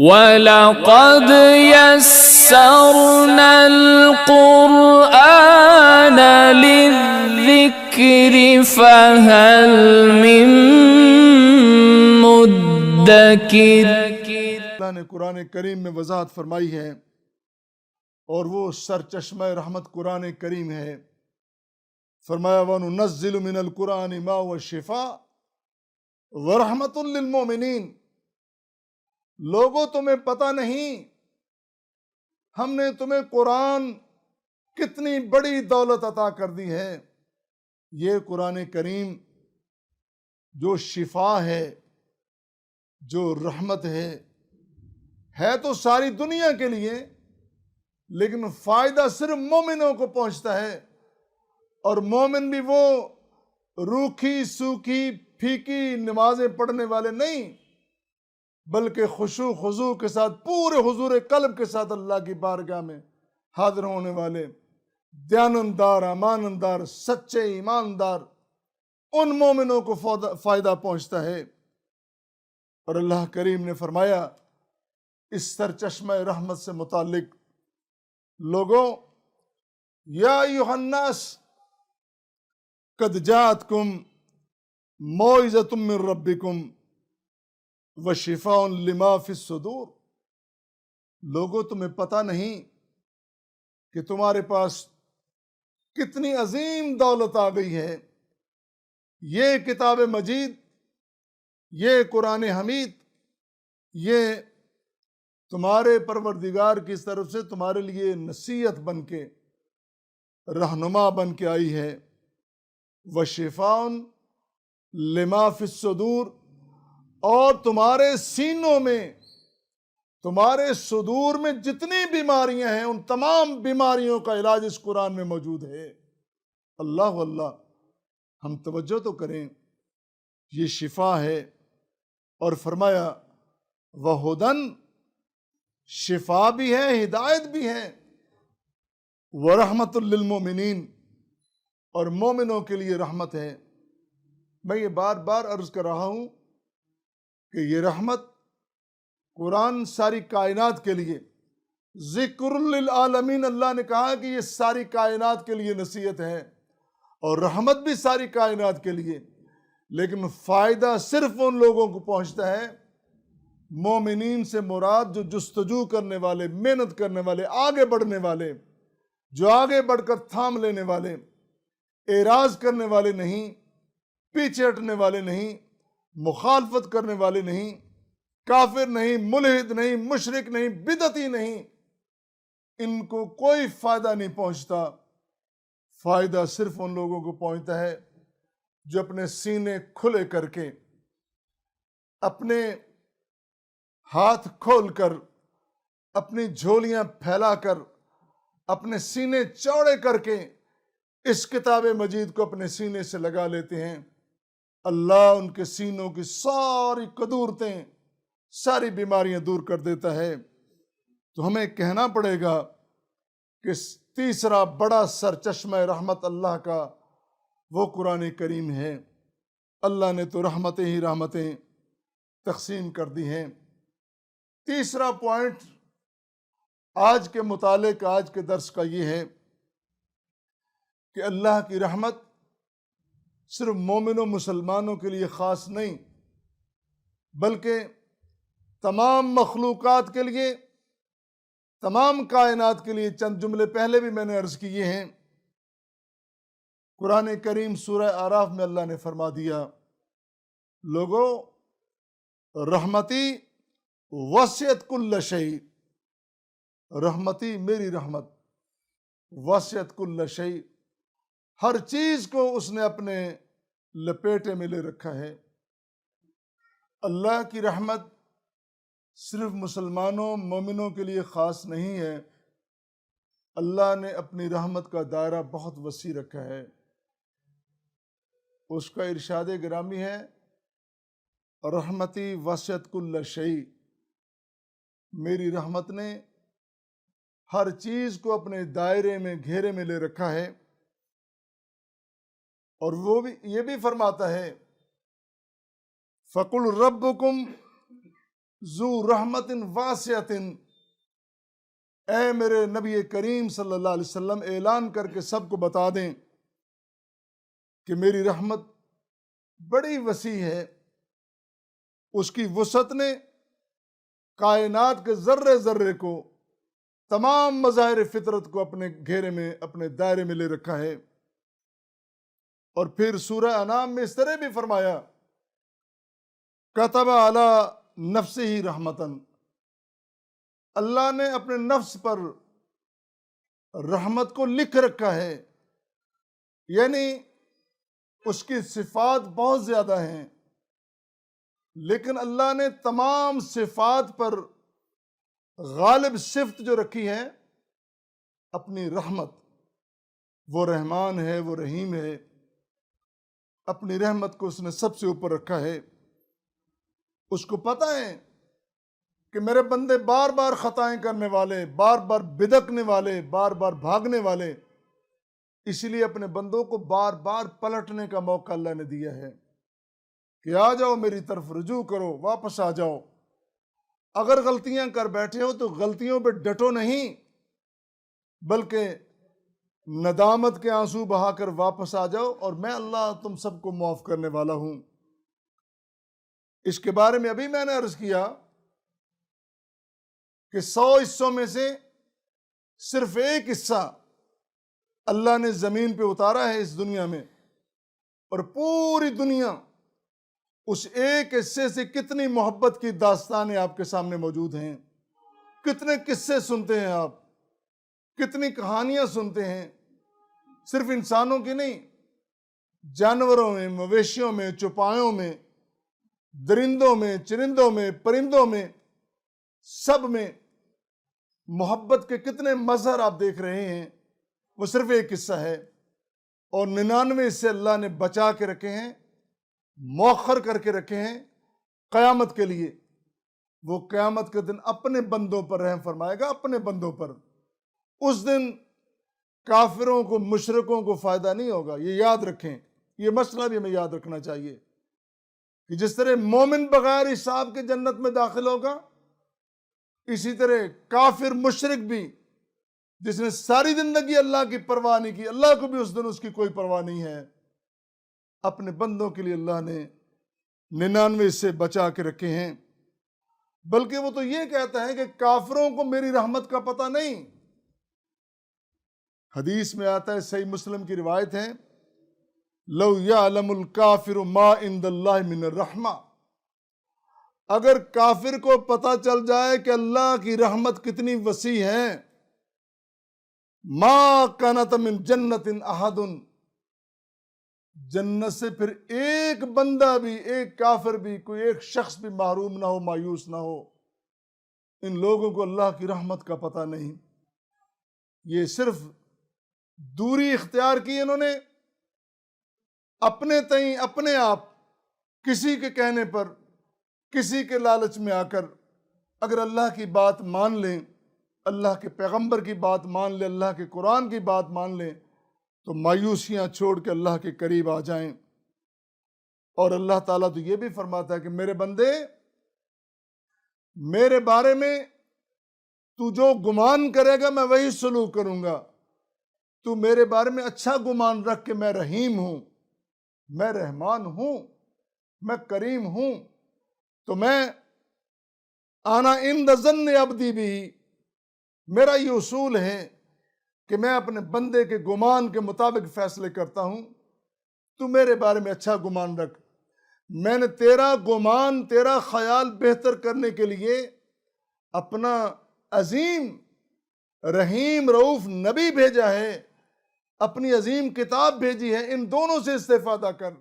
وَلَقَدْ يَسَّرْنَا الْقُرْآنَ لِلذِّكْرِ فَهَلْ مِن مُدَّكِرٍ۔ اللہ نے قرآن کریم میں وضاحت فرمائی ہے، اور وہ سرچشمہ رحمت قرآن کریم ہے۔ فرمایا وَنُنَزِّلُ مِنَ الْقُرْآنِ مَا هُوَ شِفَاءٌ وَرَحْمَةٌ لِّلْمُؤْمِنِينَ۔ لوگوں تمہیں پتہ نہیں ہم نے تمہیں قرآن کتنی بڑی دولت عطا کر دی ہے۔ یہ قرآن کریم جو شفا ہے، جو رحمت ہے تو ساری دنیا کے لیے، لیکن فائدہ صرف مومنوں کو پہنچتا ہے۔ اور مومن بھی وہ روکھی سوکھی پھیکی نمازیں پڑھنے والے نہیں، بلکہ خشوع خضوع کے ساتھ پورے حضور قلب کے ساتھ اللہ کی بارگاہ میں حاضر ہونے والے دیانتدار، امانتدار، سچے ایماندار، ان مومنوں کو فائدہ پہنچتا ہے۔ اور اللہ کریم نے فرمایا اس سرچشمہ رحمت سے متعلق، لوگوں یا ایھا الناس قد جاءتکم موعظۃ من ربکم وشفاء لما فی الصدور۔ لوگوں تمہیں پتہ نہیں کہ تمہارے پاس کتنی عظیم دولت آ گئی ہے۔ یہ کتاب مجید، یہ قرآن حمید، یہ تمہارے پروردگار کی طرف سے تمہارے لیے نصیحت بن کے، رہنما بن کے آئی ہے۔ وشفاء لما فی الصدور، اور تمہارے سینوں میں، تمہارے صدور میں جتنی بیماریاں ہیں ان تمام بیماریوں کا علاج اس قرآن میں موجود ہے۔ اللہ اللہ، ہم توجہ تو کریں، یہ شفا ہے۔ اور فرمایا وہدن، شفا بھی ہے، ہدایت بھی ہے، ورحمۃ للمؤمنین، اور مومنوں کے لیے رحمت ہے۔ میں یہ بار بار عرض کر رہا ہوں کہ یہ رحمت قرآن ساری کائنات کے لیے، ذکر للعالمین، اللہ نے کہا کہ یہ ساری کائنات کے لیے نصیحت ہے، اور رحمت بھی ساری کائنات کے لیے، لیکن فائدہ صرف ان لوگوں کو پہنچتا ہے۔ مومنین سے مراد جو جستجو کرنے والے، محنت کرنے والے، آگے بڑھنے والے، جو آگے بڑھ کر تھام لینے والے، اعراض کرنے والے نہیں، پیچھے ہٹنے والے نہیں، مخالفت کرنے والے نہیں، کافر نہیں، ملحد نہیں، مشرک نہیں، بدعتی نہیں، ان کو کوئی فائدہ نہیں پہنچتا۔ فائدہ صرف ان لوگوں کو پہنچتا ہے جو اپنے سینے کھلے کر کے، اپنے ہاتھ کھول کر، اپنی جھولیاں پھیلا کر، اپنے سینے چوڑے کر کے اس کتاب مجید کو اپنے سینے سے لگا لیتے ہیں۔ اللہ ان کے سینوں کی ساری قدورتیں، ساری بیماریاں دور کر دیتا ہے۔ تو ہمیں کہنا پڑے گا کہ تیسرا بڑا سرچشمہ رحمت اللہ کا وہ قرآن کریم ہے۔ اللہ نے تو رحمتیں ہی رحمتیں تقسیم کر دی ہیں۔ تیسرا پوائنٹ آج کے مطالعے کا، آج کے درس کا یہ ہے کہ اللہ کی رحمت صرف مومنوں مسلمانوں کے لیے خاص نہیں، بلکہ تمام مخلوقات کے لیے، تمام کائنات کے لیے۔ چند جملے پہلے بھی میں نے عرض کیے ہیں۔ قرآن کریم سورہ اعراف میں اللہ نے فرما دیا، لوگوں رحمتی وسعت کل شیء، رحمتی میری رحمت وسعت کل شیء، ہر چیز کو اس نے اپنے لپیٹے میں لے رکھا ہے۔ اللہ کی رحمت صرف مسلمانوں، مومنوں کے لیے خاص نہیں ہے، اللہ نے اپنی رحمت کا دائرہ بہت وسیع رکھا ہے۔ اس کا ارشاد گرامی ہے، رحمتی وسعت کل شیء، میری رحمت نے ہر چیز کو اپنے دائرے میں، گھیرے میں لے رکھا ہے۔ اور وہ بھی یہ بھی فرماتا ہے فَقُلْ رَبُّكُمْ ذو رحمت واسعۃ، اے میرے نبی کریم صلی اللہ علیہ وسلم اعلان کر کے سب کو بتا دیں کہ میری رحمت بڑی وسیع ہے، اس کی وسعت نے کائنات کے ذرے ذرے کو، تمام مظاہر فطرت کو اپنے گھیرے میں، اپنے دائرے میں لے رکھا ہے۔ اور پھر سورہ انعام میں اس طرح بھی فرمایا کتب علی نفسہ رحمتن، اللہ نے اپنے نفس پر رحمت کو لکھ رکھا ہے، یعنی اس کی صفات بہت زیادہ ہیں، لیکن اللہ نے تمام صفات پر غالب صفت جو رکھی ہے اپنی رحمت۔ وہ رحمان ہے، وہ رحیم ہے، اپنی رحمت کو اس نے سب سے اوپر رکھا ہے۔ اس کو پتہ ہے کہ میرے بندے بار بار خطائیں کرنے والے، بار بار بدکنے والے، بار بار بھاگنے والے، اسی لیے اپنے بندوں کو بار بار پلٹنے کا موقع اللہ نے دیا ہے کہ آ جاؤ میری طرف، رجوع کرو، واپس آ جاؤ۔ اگر غلطیاں کر بیٹھے ہو تو غلطیوں پہ ڈٹو نہیں، بلکہ ندامت کے آنسو بہا کر واپس آ جاؤ، اور میں اللہ تم سب کو معاف کرنے والا ہوں۔ اس کے بارے میں ابھی میں نے عرض کیا کہ 100 حصوں میں سے صرف ایک حصہ اللہ نے زمین پہ اتارا ہے اس دنیا میں، اور پوری دنیا اس ایک حصے سے کتنی محبت کی داستانیں آپ کے سامنے موجود ہیں، کتنے قصے سنتے ہیں آپ، کتنی کہانیاں سنتے ہیں، صرف انسانوں کی نہیں، جانوروں میں، مویشیوں میں، چوپایوں میں، درندوں میں، چرندوں میں، پرندوں میں، سب میں محبت کے کتنے مظہر آپ دیکھ رہے ہیں۔ وہ صرف ایک قصہ ہے، اور 99 سے اللہ نے بچا کے رکھے ہیں، مؤخر کر کے رکھے ہیں قیامت کے لیے۔ وہ قیامت کے دن اپنے بندوں پر رحم فرمائے گا، اپنے بندوں پر۔ اس دن کافروں کو، مشرکوں کو فائدہ نہیں ہوگا، یہ یاد رکھیں۔ یہ مسئلہ بھی ہمیں یاد رکھنا چاہیے کہ جس طرح مومن بغیر حساب کے جنت میں داخل ہوگا، اسی طرح کافر مشرک بھی، جس نے ساری زندگی اللہ کی پرواہ نہیں کی، اللہ کو بھی اس دن اس کی کوئی پرواہ نہیں ہے۔ اپنے بندوں کے لیے اللہ نے 99 سے بچا کے رکھے ہیں۔ بلکہ وہ تو یہ کہتا ہے کہ کافروں کو میری رحمت کا پتہ نہیں۔ حدیث میں آتا ہے، صحیح مسلم کی روایت ہے، لو یعلم الکافر ما عند اللہ من الرحمہ، اگر کافر کو پتہ چل جائے کہ اللہ کی رحمت کتنی وسیع ہے، ما قنط من جنت احد، جنت سے پھر ایک بندہ بھی، ایک کافر بھی، کوئی ایک شخص بھی محروم نہ ہو، مایوس نہ ہو۔ ان لوگوں کو اللہ کی رحمت کا پتہ نہیں، یہ صرف دوری اختیار کی انہوں نے اپنے تئیں، اپنے آپ، کسی کے کہنے پر، کسی کے لالچ میں آ کر اگر اللہ کی بات مان لیں، اللہ کے پیغمبر کی بات مان لیں، اللہ کے قرآن کی بات مان لیں، تو مایوسیاں چھوڑ کے اللہ کے قریب آ جائیں۔ اور اللہ تعالیٰ تو یہ بھی فرماتا ہے کہ میرے بندے، میرے بارے میں تو جو گمان کرے گا میں وہی سلوک کروں گا۔ تو میرے بارے میں اچھا گمان رکھ کہ میں رحیم ہوں، میں رحمان ہوں، میں کریم ہوں، تو میں آنا عند ظن عبدی بھی، میرا یہ اصول ہے کہ میں اپنے بندے کے گمان کے مطابق فیصلے کرتا ہوں۔ تو میرے بارے میں اچھا گمان رکھ، میں نے تیرا گمان، تیرا خیال بہتر کرنے کے لیے اپنا عظیم رحیم رؤوف نبی بھیجا ہے، اپنی عظیم کتاب بھیجی ہے، ان دونوں سے استفادہ کر۔